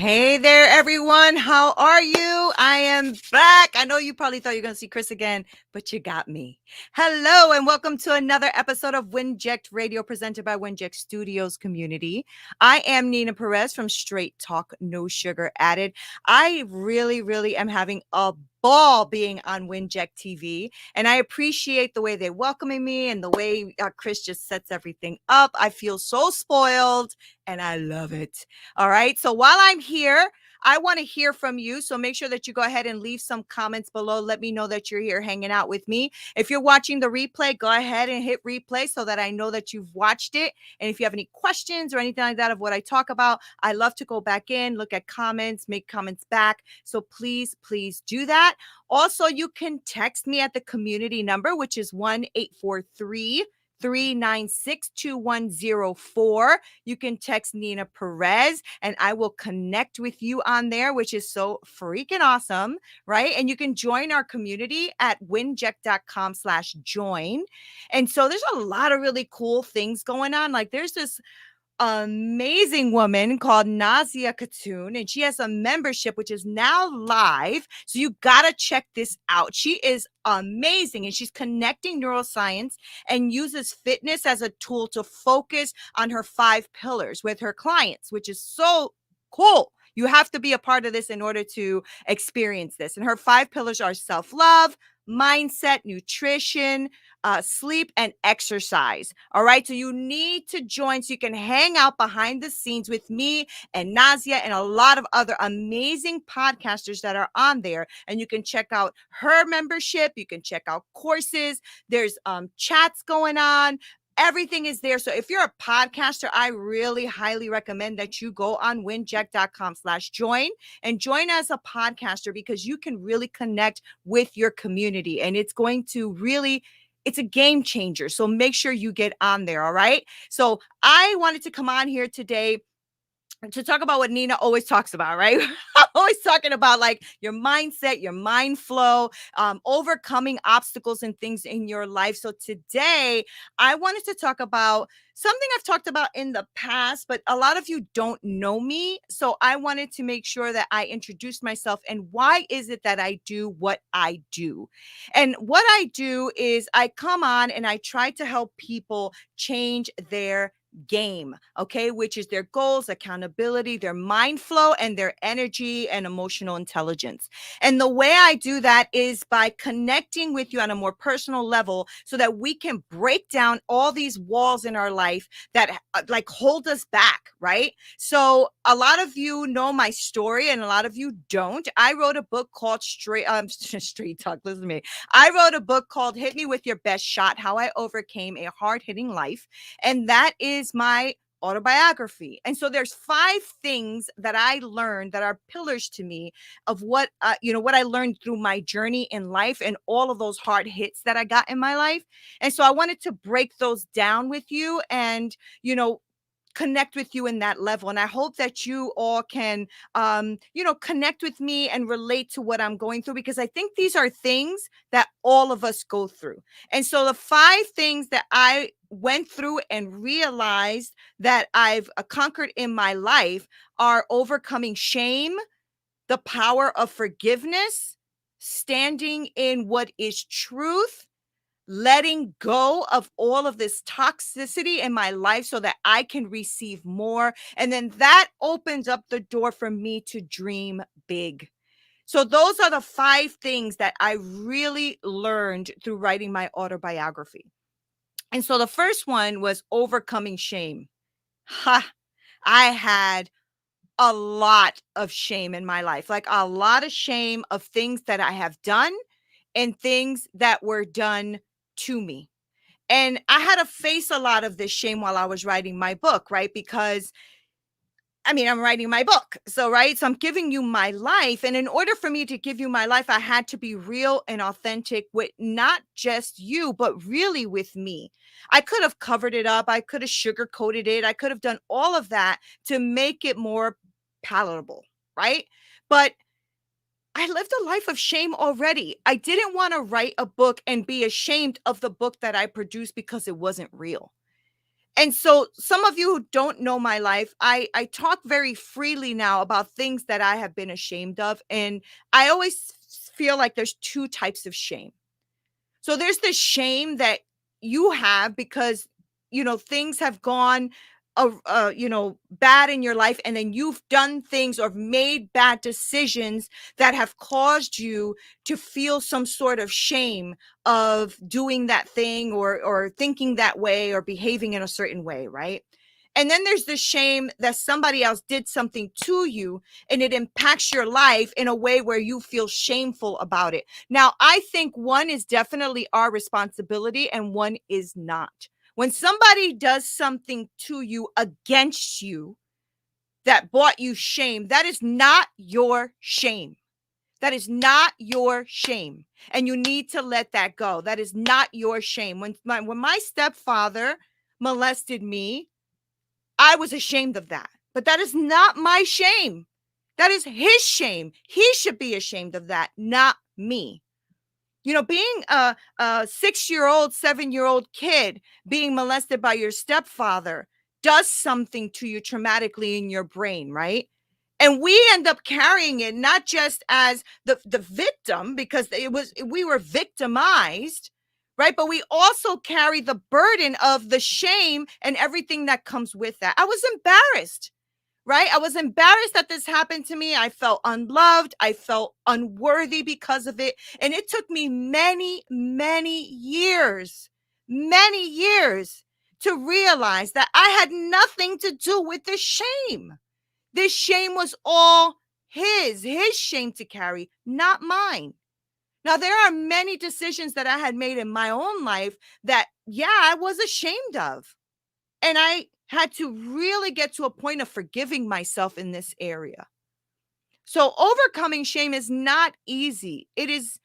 Hey there, everyone. How are you? I am back. I know you probably thought you were going to see Chris again, but you got me. Hello, and welcome to another episode of Winject Radio presented by Winject Studios Community. I am NEENA Perez from Straight Talk, No Sugar Added. I really am having a ball being on Winject TV, and I appreciate the way they're welcoming me and the way Chris just sets everything up. I feel so spoiled, and I love it. All right. So while I'm here, I want to hear from you. So make sure that you go ahead and leave some comments below. Let me know that you're here hanging out with me. If you're watching the replay, go ahead and hit replay so that I know that you've watched it. And if you have any questions or anything like that of what I talk about, I love to go back in, look at comments, make comments back. So please do that. Also, you can text me at the community number, which is 1-843-396-2104. You can text NEENA Perez and I will connect with you on there, which is so freaking awesome, right? And you can join our community at winject.com/join. And so there's a lot of really cool things going on. Like there's this amazing woman called Nazia Khatun, and she has a membership which is now live. So you got to check this out. She is amazing, and she's connecting neuroscience and uses fitness as a tool to focus on her 5 pillars with her clients, which is so cool. You have to be a part of this in order to experience this. And her 5 pillars are self-love, mindset, nutrition, sleep, and exercise. All right. So you need to join so you can hang out behind the scenes with me and Nazia and a lot of other amazing podcasters that are on there. And you can check out her membership. You can check out courses. There's chats going on. Everything is there. So if you're a podcaster, I really highly recommend that you go on winject.com/join and join as a podcaster, because you can really connect with your community, and it's going to really, it's a game changer. So make sure you get on there. All right. So I wanted to come on here today to talk about what NEENA always talks about, right? I'm always talking about like your mindset, your mind flow, overcoming obstacles and things in your life. So today I wanted to talk about something I've talked about in the past, but a lot of you don't know me. So I wanted to make sure that I introduced myself and why is it that I do what I do. And what I do is I come on and I try to help people change their game, okay, which is their goals, accountability, their mind flow, and their energy and emotional intelligence. And the way I do that is by connecting with you on a more personal level so that we can break down all these walls in our life that like hold us back, right? So a lot of you know my story and a lot of you don't. I wrote a book called Straight Talk, listen to me. I wrote a book called Hit Me With Your Best Shot: How I Overcame a Hard-Hitting Life. And that is my autobiography. And so there's 5 things that I learned that are pillars to me of what what I learned through my journey in life and all of those hard hits that I got in my life. And so I wanted to break those down with you and connect with you in that level. And I hope that you all can connect with me and relate to what I'm going through, because I think these are things that all of us go through. And so the 5 things that I went through and realized that I've conquered in my life are overcoming shame, the power of forgiveness, standing in what is truth, letting go of all of this toxicity in my life so that I can receive more. And then that opens up the door for me to dream big. So those are the 5 things that I really learned through writing my autobiography. And so the first one was overcoming shame. I had a lot of shame in my life, like a lot of shame of things that I have done and things that were done to me. And I had to face a lot of this shame while I was writing my book, right? Because I'm writing my book. So, right. So I'm giving you my life. And in order for me to give you my life, I had to be real and authentic with not just you, but really with me. I could have covered it up. I could have sugarcoated it. I could have done all of that to make it more palatable. Right. But I lived a life of shame already. I didn't want to write a book and be ashamed of the book that I produced because it wasn't real. And so some of you who don't know my life, I talk very freely now about things that I have been ashamed of, and I always feel like there's two types of shame. So there's the shame that you have because, things have gone, bad in your life, and then you've done things or made bad decisions that have caused you to feel some sort of shame of doing that thing or thinking that way or behaving in a certain way, right? And then there's the shame that somebody else did something to you and it impacts your life in a way where you feel shameful about it. Now, I think one is definitely our responsibility and one is not. When somebody does something to you against you that brought you shame, that is not your shame. That is not your shame. And you need to let that go. That is not your shame. When my stepfather molested me, I was ashamed of that. But that is not my shame. That is his shame. He should be ashamed of that, not me. Being a 6-year-old, 7-year-old kid being molested by your stepfather does something to you traumatically in your brain, right? And we end up carrying it not just as the victim, because we were victimized, right? But we also carry the burden of the shame and everything that comes with that. I was embarrassed. Right? I was embarrassed that this happened to me. I felt unloved. I felt unworthy because of it. And it took me many, many years to realize that I had nothing to do with this shame. This shame was all his shame to carry, not mine. Now, there are many decisions that I had made in my own life that, yeah, I was ashamed of. And I had to really get to a point of forgiving myself in this area. So overcoming shame is not easy. It is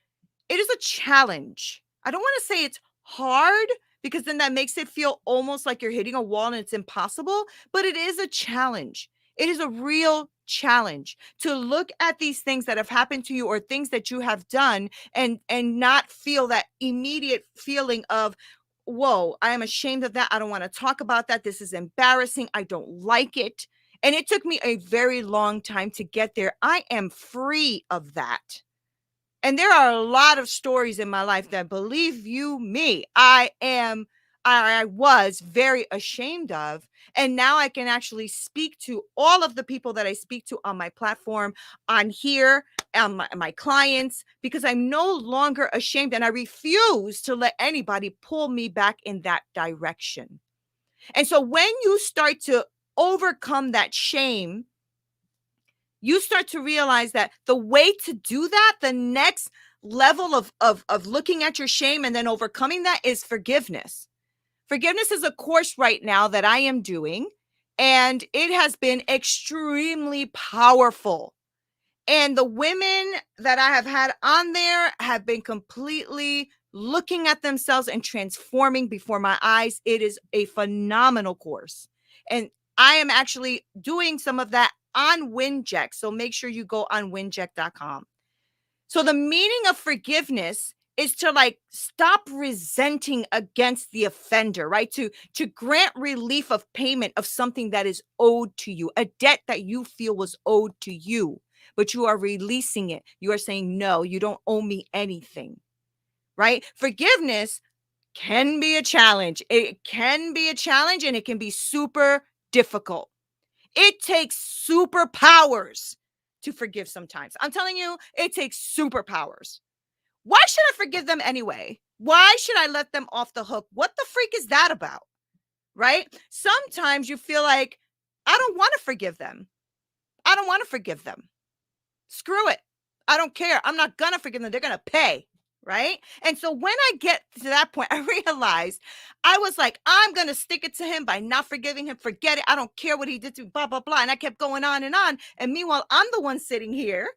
a challenge. I don't want to say it's hard because then that makes it feel almost like you're hitting a wall and it's impossible, but it is a challenge. It is a real challenge to look at these things that have happened to you or things that you have done and not feel that immediate feeling of, whoa, I am ashamed of that. I don't want to talk about that. This is embarrassing. I don't like it. And it took me a very long time to get there. I am free of that. And there are a lot of stories in my life that, believe you me, I was very ashamed of. And now I can actually speak to all of the people that I speak to on my platform, on here, on my clients, because I'm no longer ashamed and I refuse to let anybody pull me back in that direction. And so when you start to overcome that shame, you start to realize that the way to do that, the next level of looking at your shame and then overcoming that, is forgiveness. Forgiveness is a course right now that I am doing, and it has been extremely powerful. And the women that I have had on there have been completely looking at themselves and transforming before my eyes. It is a phenomenal course. And I am actually doing some of that on Winject. So make sure you go on winject.com. So the meaning of forgiveness is to stop resenting against the offender, right? To grant relief of payment of something that is owed to you, a debt that you feel was owed to you, but you are releasing it. You are saying, no, you don't owe me anything, right? Forgiveness can be a challenge. It can be a challenge and it can be super difficult. It takes superpowers to forgive sometimes. I'm telling you, it takes superpowers. Why should I forgive them anyway? Why should I let them off the hook? What the freak is that about? Right? Sometimes you feel like, I don't want to forgive them. I don't want to forgive them. Screw it. I don't care. I'm not going to forgive them. They're going to pay. Right? And so when I get to that point, I realized I was like, I'm going to stick it to him by not forgiving him. Forget it. I don't care what he did to me, blah, blah, blah. And I kept going on and on. And meanwhile, I'm the one sitting here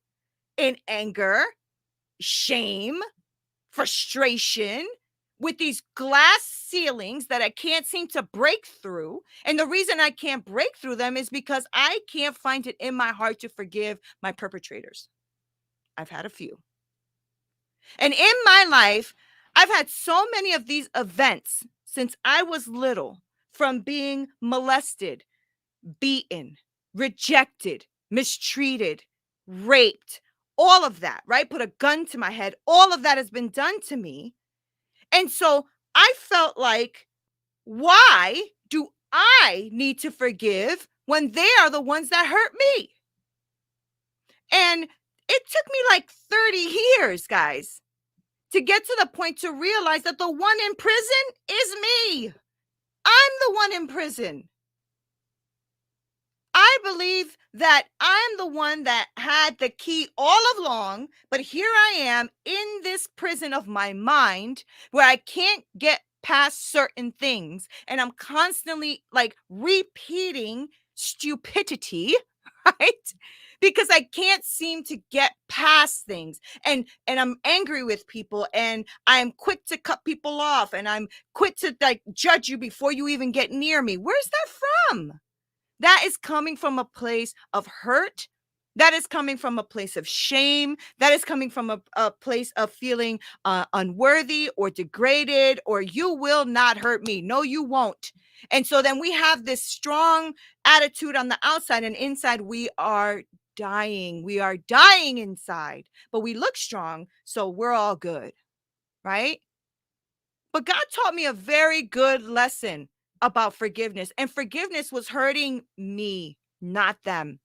in anger, shame, frustration, with these glass ceilings that I can't seem to break through. And the reason I can't break through them is because I can't find it in my heart to forgive my perpetrators. I've had a few. And in my life, I've had so many of these events since I was little from being molested, beaten, rejected, mistreated, raped, all of that, right? Put a gun to my head. All of that has been done to me. And so I felt like, why do I need to forgive when they are the ones that hurt me? And it took me like 30 years, guys, to get to the point to realize that the one in prison is me. I'm the one in prison. I believe that I'm the one that had the key all along, but here I am in this prison of my mind where I can't get past certain things. And I'm constantly like repeating stupidity, right? Because I can't seem to get past things. And I'm angry with people, and I'm quick to cut people off, and I'm quick to like judge you before you even get near me. Where's that from? That is coming from a place of hurt. That is coming from a place of shame. That is coming from a place of feeling unworthy or degraded, or you will not hurt me. No, you won't. And so then we have this strong attitude on the outside, and inside we are dying. We are dying inside, but we look strong, so we're all good, right? But God taught me a very good lesson about forgiveness, and forgiveness was hurting me, not them.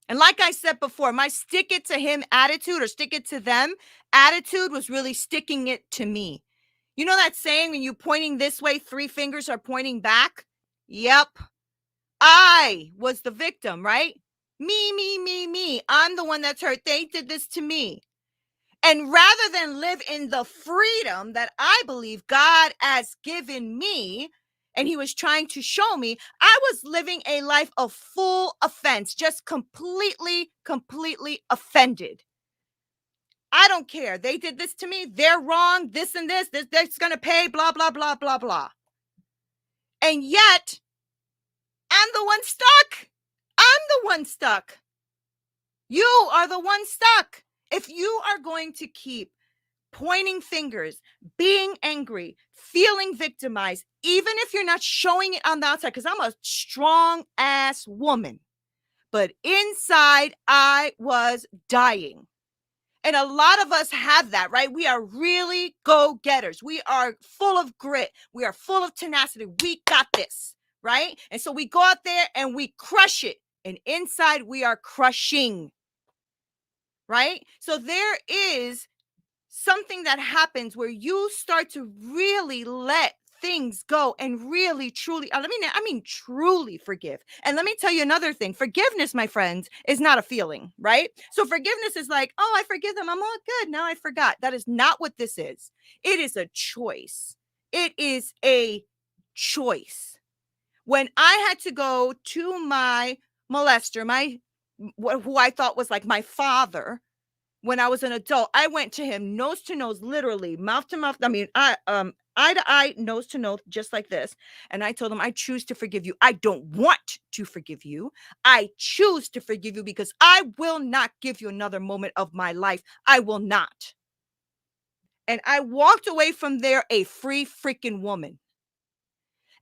And like I said before, my stick it to him attitude, or stick it to them attitude, was really sticking it to me. You know that saying, when you're pointing this way, three fingers are pointing back? Yep. I was the victim, right? Me, me, me, me. I'm the one that's hurt. They did this to me. And rather than live in the freedom that I believe God has given me, and he was trying to show me, I was living a life of full offense, just completely offended. I don't care. They did this to me. They're wrong. This and this that's going to pay, blah, blah, blah, blah, blah. And yet, I'm the one stuck. I'm the one stuck. You are the one stuck. If you are going to keep pointing fingers, being angry, feeling victimized, even if you're not showing it on the outside, because I'm a strong ass woman, but inside I was dying. And a lot of us have that, right? We are really go-getters. We are full of grit. We are full of tenacity. We got this, right? And so we go out there and we crush it. And inside we are crushing, right? So there is something that happens where you start to really let things go and really truly, I mean truly forgive. And let me tell you another thing. Forgiveness, my friends, is not a feeling, right? So forgiveness is like, oh, I forgive them, I'm all good, now I forgot. That is not what this is. It is a choice. It is a choice. When I had to go to my molester, who I thought was like my father, when I was an adult, I went to him nose to nose, literally mouth to mouth. I mean, eye to eye, nose to nose, just like this. And I told him, I choose to forgive you. I don't want to forgive you. I choose to forgive you because I will not give you another moment of my life. I will not. And I walked away from there a free freaking woman.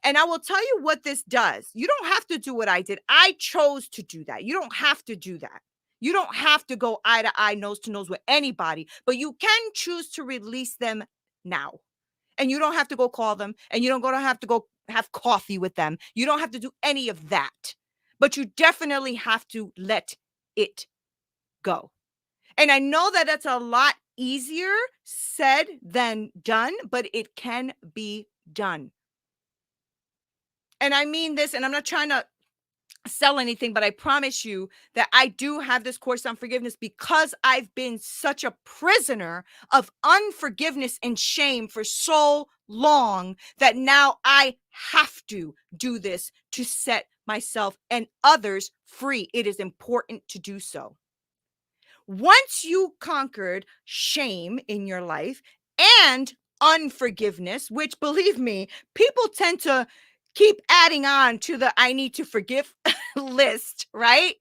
And I will tell you what this does. You don't have to do what I did. I chose to do that. You don't have to do that. You don't have to go eye to eye, nose to nose with anybody, but you can choose to release them now. And you don't have to go call them, and you don't have to go have coffee with them. You don't have to do any of that, but you definitely have to let it go. And I know that that's a lot easier said than done, but it can be done. And I mean this, and I'm not trying to sell anything, but I promise you that I do have this course on forgiveness because I've been such a prisoner of unforgiveness and shame for so long that now I have to do this to set myself and others free. It is important to do so. Once you conquered shame in your life and unforgiveness, which, believe me, people tend to keep adding on to the I need to forgive list, right?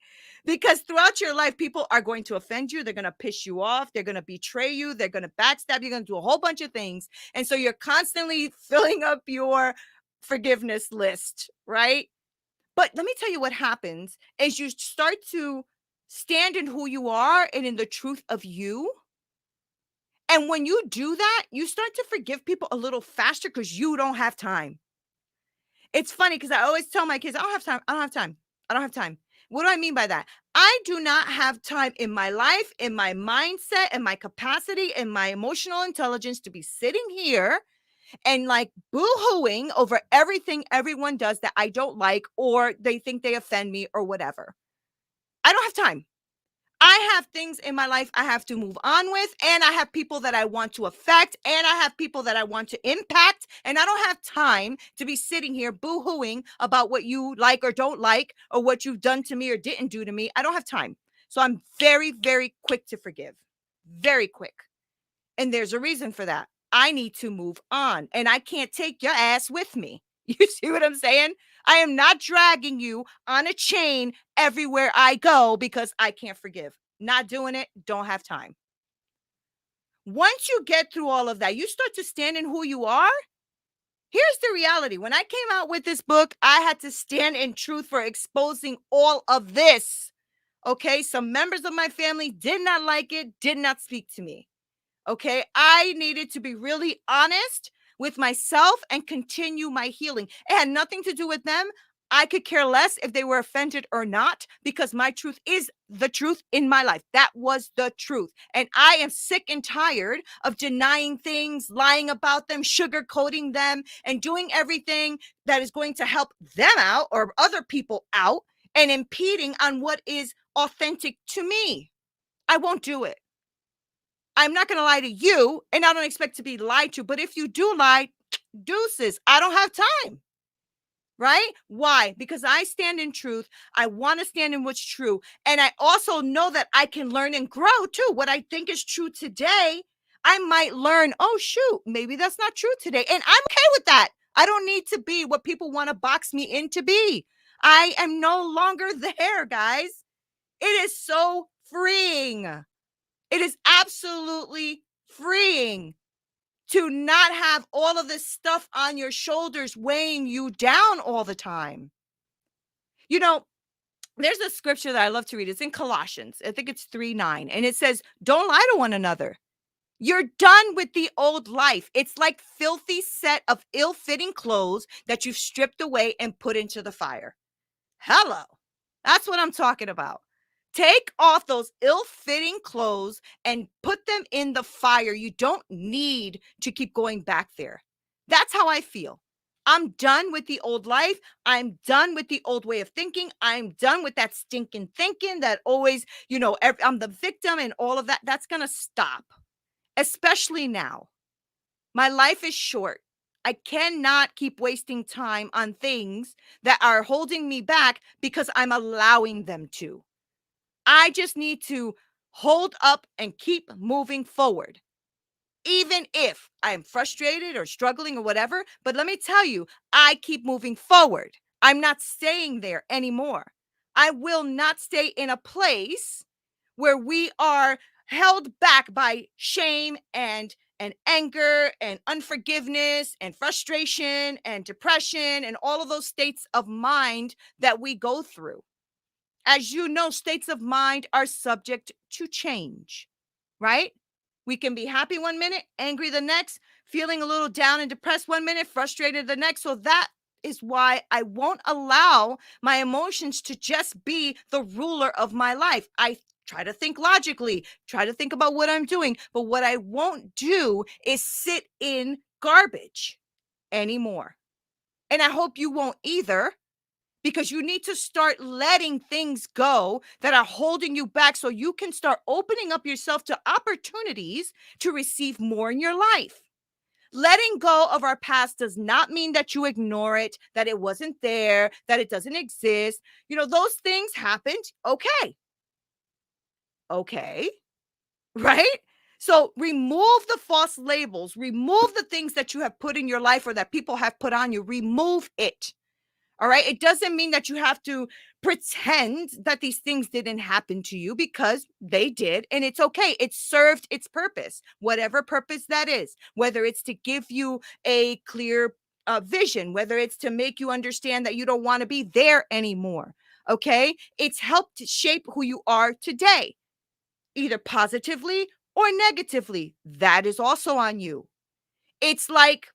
Because throughout your life, people are going to offend you. They're going to piss you off. They're going to betray you. They're going to backstab you. You're going to do a whole bunch of things. And so you're constantly filling up your forgiveness list, right? But let me tell you what happens is you start to stand in who you are and in the truth of you. And when you do that, you start to forgive people a little faster because you don't have time. It's funny because I always tell my kids, I don't have time. I don't have time. I don't have time. What do I mean by that? I do not have time in my life, in my mindset, and my capacity, and my emotional intelligence to be sitting here and like boo-hooing over everything everyone does that I don't like or they think they offend me or whatever. I don't have time. I have things in my life I have to move on with, and I have people that I want to affect, and I have people that I want to impact, and I don't have time to be sitting here boo-hooing about what you like or don't like, or what you've done to me or didn't do to me. I don't have time. So I'm very, very quick to forgive. Very quick. And there's a reason for that. I need to move on, and I can't take your ass with me. You see what I'm saying? I am not dragging you on a chain everywhere I go because I can't forgive. Not doing it, don't have time. Once you get through all of that, you start to stand in who you are. Here's the reality. When I came out with this book, I had to stand in truth for exposing all of this. Okay, some members of my family did not like it, did not speak to me. Okay, I needed to be really honest with myself and continue my healing. It had nothing to do with them. I could care less if they were offended or not because my truth is the truth in my life. That was the truth. And I am sick and tired of denying things, lying about them, sugarcoating them, and doing everything that is going to help them out or other people out and impeding on what is authentic to me. I won't do it. I'm not going to lie to you, and I don't expect to be lied to. But if you do lie, deuces, I don't have time. Right? Why? Because I stand in truth. I want to stand in what's true. And I also know that I can learn and grow too. What I think is true today, I might learn, oh, shoot, maybe that's not true today. And I'm okay with that. I don't need to be what people want to box me in to be. I am no longer there, guys. It is so freeing. It is absolutely freeing to not have all of this stuff on your shoulders weighing you down all the time. You know, there's a scripture that I love to read. It's in Colossians. I think it's 3:9. And it says, don't lie to one another. You're done with the old life. It's like filthy set of ill-fitting clothes that you've stripped away and put into the fire. Hello. That's what I'm talking about. Take off those ill-fitting clothes and put them in the fire. You don't need to keep going back there. That's how I feel. I'm done with the old life. I'm done with the old way of thinking. I'm done with that stinking thinking that always, I'm the victim and all of that. That's going to stop, especially now. My life is short. I cannot keep wasting time on things that are holding me back because I'm allowing them to. I just need to hold up and keep moving forward, even if I'm frustrated or struggling or whatever. But let me tell you, I keep moving forward. I'm not staying there anymore. I will not stay in a place where we are held back by shame and anger and unforgiveness and frustration and depression and all of those states of mind that we go through. As you know, states of mind are subject to change, right? We can be happy one minute, angry the next, feeling a little down and depressed one minute, frustrated the next. So that is why I won't allow my emotions to just be the ruler of my life. I try to think logically, try to think about what I'm doing. But what I won't do is sit in garbage anymore. And I hope you won't either, because you need to start letting things go that are holding you back so you can start opening up yourself to opportunities to receive more in your life. Letting go of our past does not mean that you ignore it, that it wasn't there, that it doesn't exist. Those things happened. Okay. Okay. Right? So remove the false labels, remove the things that you have put in your life or that people have put on you, remove it. All right. It doesn't mean that you have to pretend that these things didn't happen to you, because they did. And it's okay. It served its purpose, whatever purpose that is, whether it's to give you a clear vision, whether it's to make you understand that you don't want to be there anymore. Okay. It's helped to shape who you are today, either positively or negatively. That is also on you. It's like,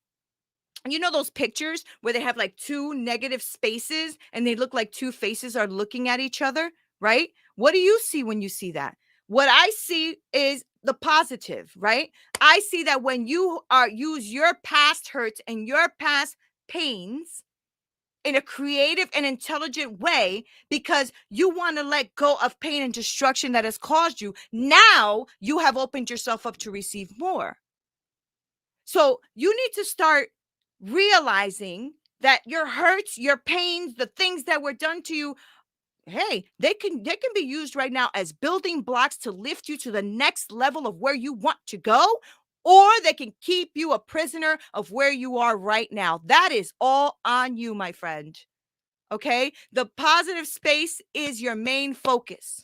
you know, those pictures where they have like two negative spaces and they look like two faces are looking at each other, right? What do you see when you see that? What I see is the positive, right? I see that when you are use your past hurts and your past pains in a creative and intelligent way, because you want to let go of pain and destruction that has caused you, now you have opened yourself up to receive more. So you need to start realizing that your hurts, your pains, the things that were done to you, hey, they can be used right now as building blocks to lift you to the next level of where you want to go, or they can keep you a prisoner of where you are right now. That is all on you, my friend. Okay? The positive space is your main focus.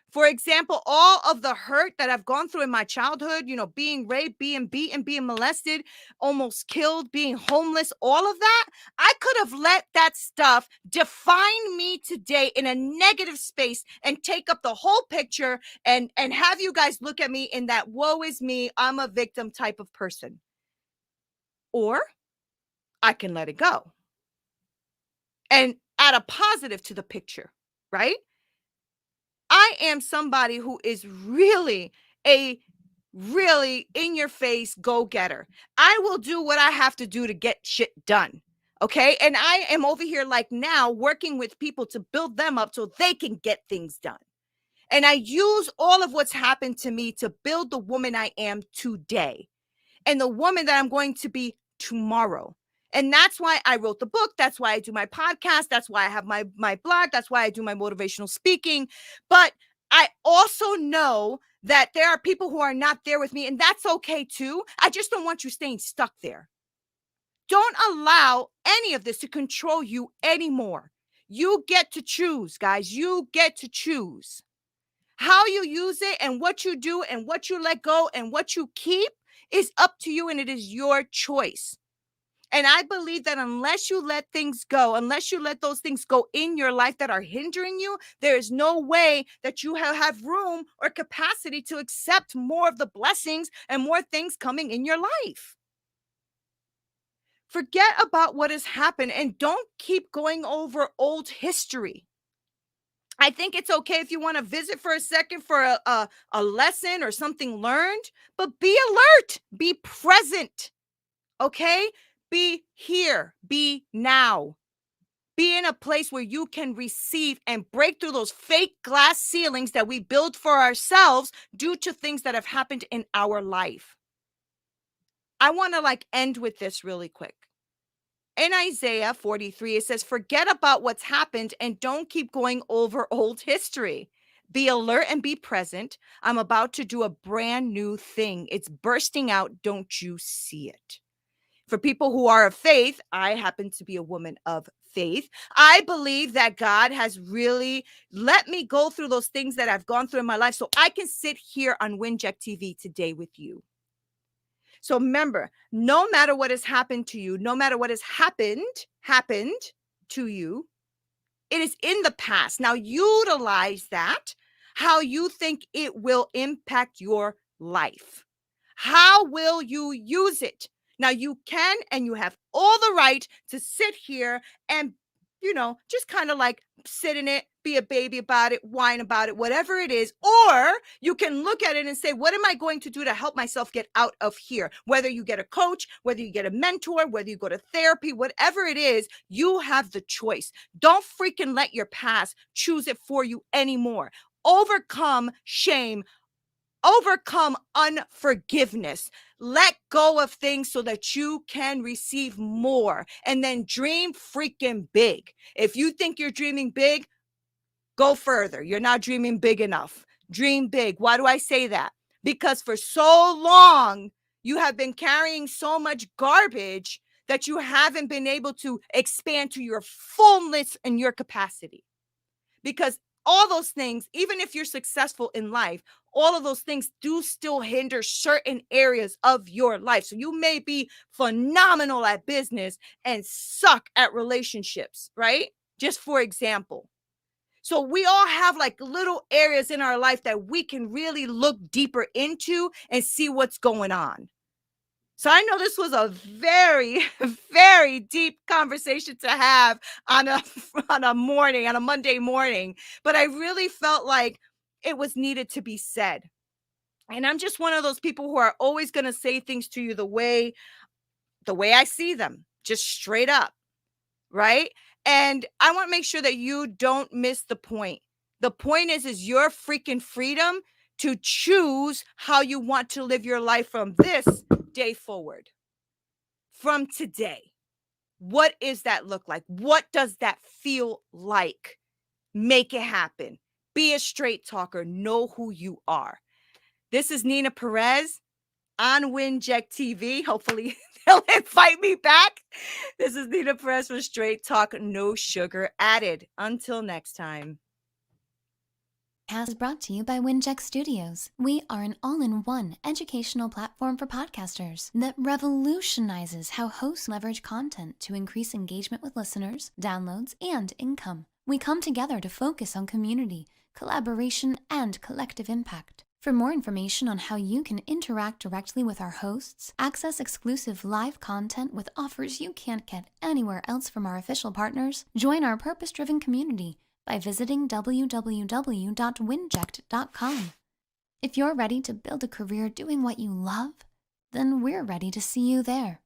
For example, all of the hurt that I've gone through in my childhood, you know, being raped, being beaten, being molested, almost killed, being homeless, all of that, I could have let that stuff define me today in a negative space and take up the whole picture and have you guys look at me in that woe is me, I'm a victim type of person. Or I can let it go and add a positive to the picture, right? I am somebody who is really a really in your face go getter. I will do what I have to do to get shit done. Okay. And I am over here like now working with people to build them up so they can get things done. And I use all of what's happened to me to build the woman I am today and the woman that I'm going to be tomorrow. And that's why I wrote the book. That's why I do my podcast. That's why I have my blog. That's why I do my motivational speaking. But I also know that there are people who are not there with me, and that's okay too. I just don't want you staying stuck there. Don't allow any of this to control you anymore. You get to choose, guys. You get to choose. How you use it and what you do and what you let go and what you keep is up to you, and it is your choice. And I believe that unless you let things go, unless you let those things go in your life that are hindering you, there is no way that you have room or capacity to accept more of the blessings and more things coming in your life. Forget about what has happened and don't keep going over old history. I think it's okay if you want to visit for a second for a lesson or something learned, but be alert, be present, okay? Be here, be now. Be in a place where you can receive and break through those fake glass ceilings that we build for ourselves due to things that have happened in our life. I want to end with this really quick. In Isaiah 43, it says, forget about what's happened and don't keep going over old history. Be alert and be present. I'm about to do a brand new thing. It's bursting out. Don't you see it? For people who are of faith, I happen to be a woman of faith. I believe that God has really let me go through those things that I've gone through in my life so I can sit here on Winject TV today with you. So remember, no matter what has happened to you, no matter what has happened to you, it is in the past. Now utilize that, how you think it will impact your life. How will you use it? Now you can and you have all the right to sit here and, just kind of sit in it, be a baby about it, whine about it, whatever it is. Or you can look at it and say, what am I going to do to help myself get out of here? Whether you get a coach, whether you get a mentor, whether you go to therapy, whatever it is, you have the choice. Don't freaking let your past choose it for you anymore. Overcome shame. Overcome unforgiveness. Let go of things so that you can receive more. And then dream freaking big. If you think you're dreaming big, go further. You're not dreaming big enough. Dream big. Why do I say that? Because for so long, you have been carrying so much garbage that you haven't been able to expand to your fullness and your capacity. Because all those things, even if you're successful in life, all of those things do still hinder certain areas of your life. So you may be phenomenal at business and suck at relationships, right? Just for example. So we all have like little areas in our life that we can really look deeper into and see what's going on. So I know this was a very, very deep conversation to have on a on a Monday morning, but I really felt like it was needed to be said. And I'm just one of those people who are always going to say things to you the way I see them, just straight up, right? And I want to make sure that you don't miss the point. The point is your freaking freedom to choose how you want to live your life from this day forward. From today. What is that look like? What does that feel like? Make it happen. Be a straight talker. Know who you are. This is NEENA Perez on Winject TV. Hopefully they'll invite me back. This is NEENA Perez for Straight Talk, no sugar added. Until next time. Is brought to you by Winject Studios. We are an all-in-one educational platform for podcasters that revolutionizes how hosts leverage content to increase engagement with listeners, downloads, and income. We come together to focus on community, collaboration, and collective impact. For more information on how you can interact directly with our hosts, access exclusive live content with offers you can't get anywhere else from our official partners, join our purpose-driven community by visiting www.winject.com. If you're ready to build a career doing what you love, then we're ready to see you there.